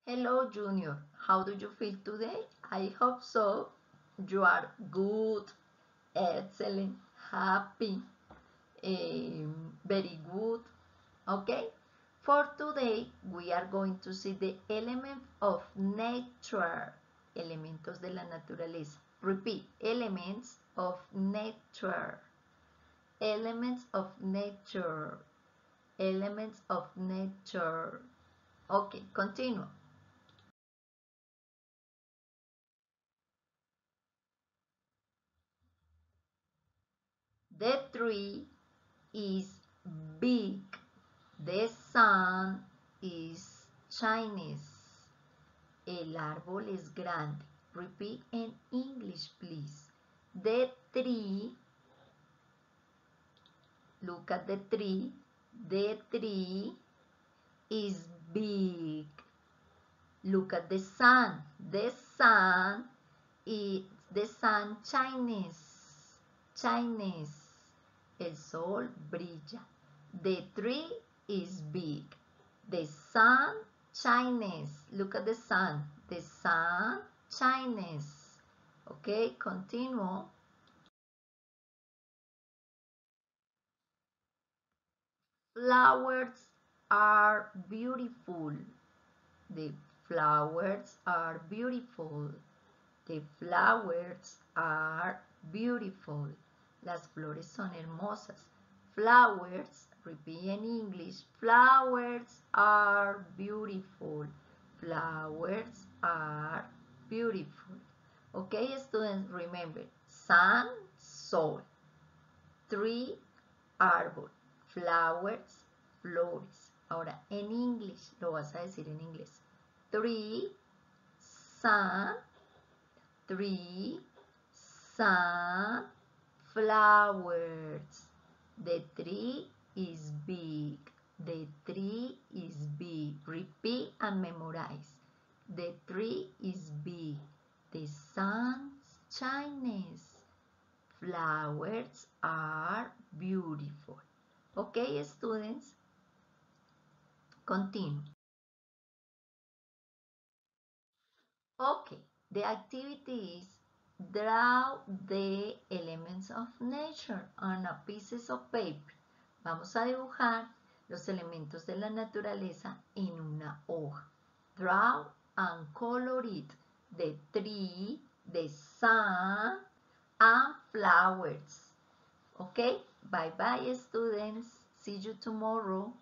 Hello, Junior. How do you feel today? I hope so. You are good, excellent, happy, very good. Okay? For today, we are going to see the elements of nature. Elementos de la naturaleza. Repeat. Elements of nature. Elements of nature. Elements of nature. Okay, continue. The tree is big. The sun is Chinese. El árbol es grande. Repeat in English, please. The tree, look at the tree. The tree is big. Look at the sun. The sun is the sun Chinese. Chinese. El sol brilla. The tree is big. The sun Chinese. Look at the sun. The sun Chinese. Okay, continue. Flowers are beautiful. The flowers are beautiful. The flowers are beautiful. Las flores son hermosas. Flowers, repeat in English, flowers are beautiful. Flowers are beautiful. Okay, students, remember, sun, sol, tree, árbol, flowers, flores. Ahora, en English, lo vas a decir en inglés. Tree, sun, tree, sun, flowers. The tree is big. The tree is big. Repeat and memorize. The tree is big. The sun's Chinese. Flowers are beautiful. Okay, students, continue. Okay, the activity is draw the elements of nature on a pieces of paper. Vamos a dibujar los elementos de la naturaleza en una hoja. Draw and color it. The tree, the sun, and flowers. Okay, bye bye students. See you tomorrow.